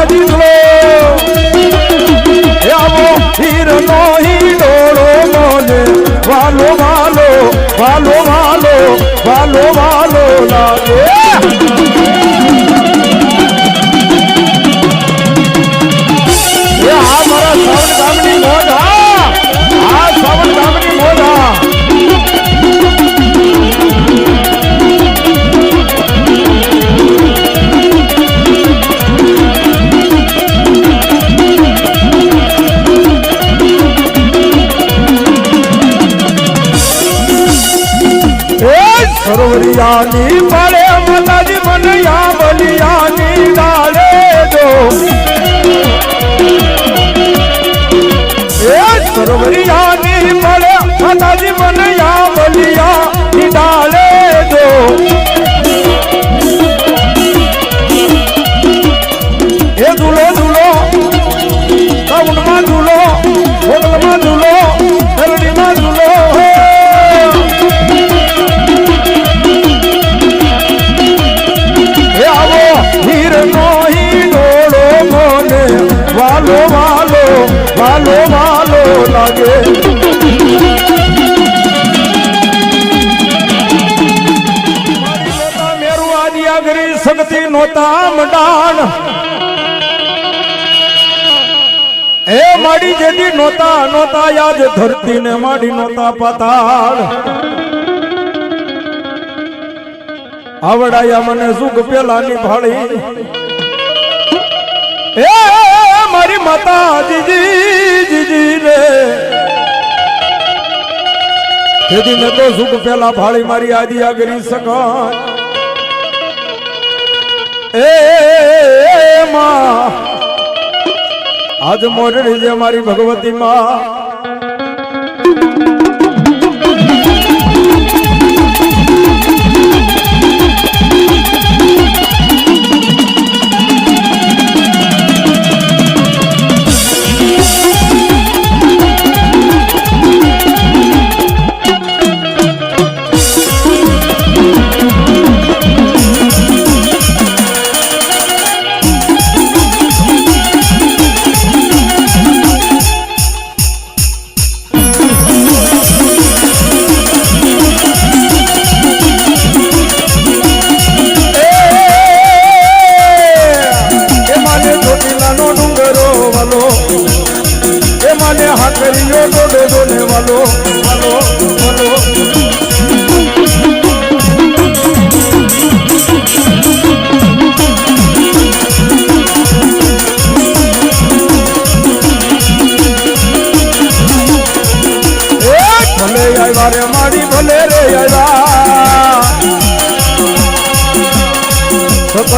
દીકરો આવો હીર નો હિડોળો મોને વાલો વાલો વાલો વાલો વાલો વાલો લાગે આ મારા સાવણ ગામની મોઢા આ સાવણ ગામની મોઢા સરોવરિયાની પડે માતાજી મને યામલિયાની ડાળે દો એ સરોવરિયાની પડે માતાજી મને યામલિયાની ડાળે દો એ દુલો દુલો સાઉન્ડમાં દુલો ભોગલમાં દુલો હરડીમાં દુલો વાલો વાલો વાલો વાલો લાગે મેરુ આદિ આગરી શક્તિ નોતા મડાણ એ માડી જેદી નોતા નોતા યાદ ધરતી ને માડી નોતા પાતાળ આવડાયા મને સુખ પેલાની ભાળી એ મારી માતા જીજી જીજી રે દીદી ને તો સુખ પેલા ભાળી મારી આદિ આગરી સકા એ માં આજ મોરડી જે મારી ભગવતી માં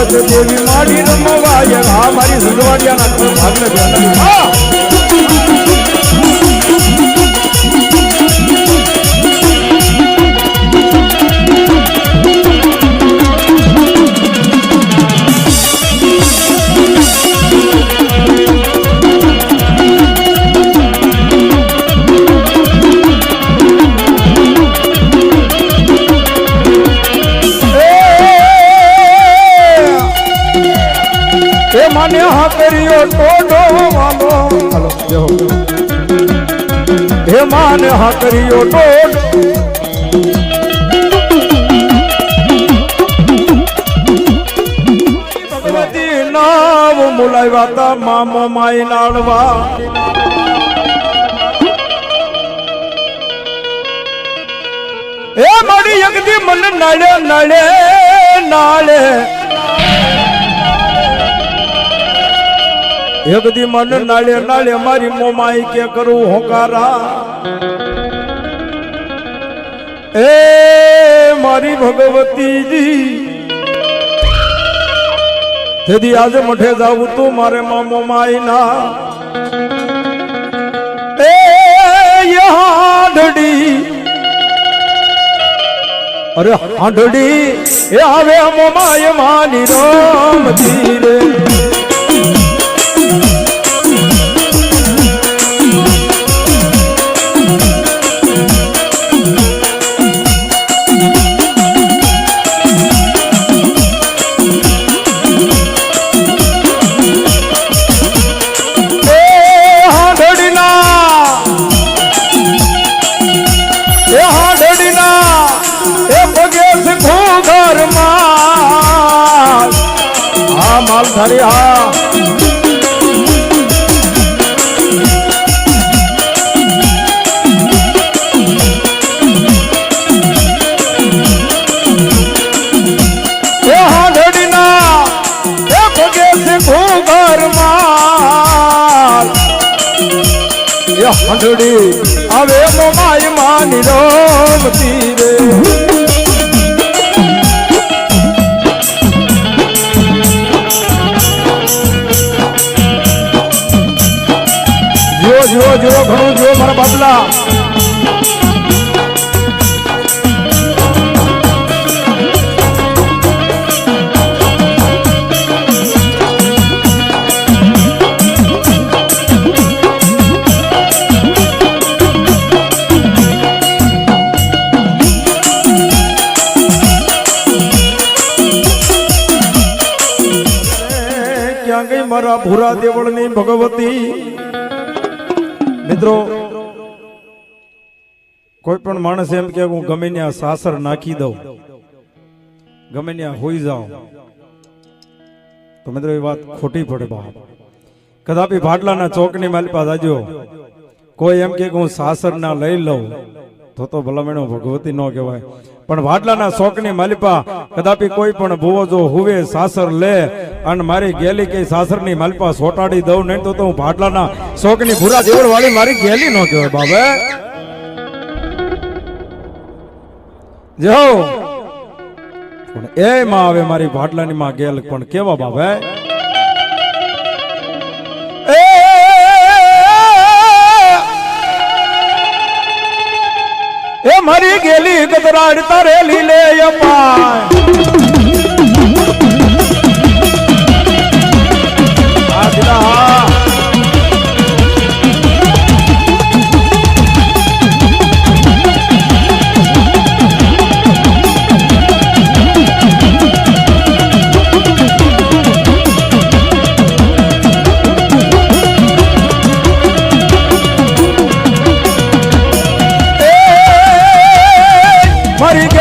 દેવી માડી રમવાય હા મારી સુધવાડિયાના ભાગને ધ્યાન માને હા કર્યો ટોડો વાલો હાલો દેહો હે માને હા કર્યો ટોડ ભગવતી નાવ મુલાવ્યા તા મામો માઈ નાળવા એ મારી યગદી મન નાળે નાળે નાળે એકદી મન નાળે નાળે મારી મોમાઈ કે કરું હોકારા એ મારી ભગવતીજી તેથી આજે મઠે જાવું તું મારે મોમાઈ ના એ હાંડડી અરે હાંડડી એ આવે મોમાય માની રમતી રે તારી હા હંડડી હવે મોમાય માની રમતી રે જો જો જો ઘણું જો મારા બાબલા મારા ભૂરા દેવળની ભગવતી મિત્રો કોઈ પણ માણસ એમ કે હું ગમે ત્યાં સાસર નાખી દઉં ગમે ત્યાં હોઈ જાઉં તો મિત્રો એ વાત ખોટી પડે બાપ કદાપી ભાટલાના ચોકની માલિપા જાજો કોઈ એમ કે હું સાસર ના લઈ લઉં તો ભલામણો ભગવતી ન કહેવાય પણ ભાટલાના શોકની માલિપા કદાપી કોઈ પણ ભૂવો જો હુવે સાસર લે અને મારી ગેલી કે સાસરની માલિપા સોટાડી દઉં નહીં તો હું ભાટલાના શોકની ભૂરા દેવળ વાળી મારી ગેલી ન કહેવાય બાબે જો પણ એ માં આવે મારી ભાટલાની માં ગેલ પણ કેવા બાબે એ મારી ગેલી ગદરાડ તારે લીલે અપાય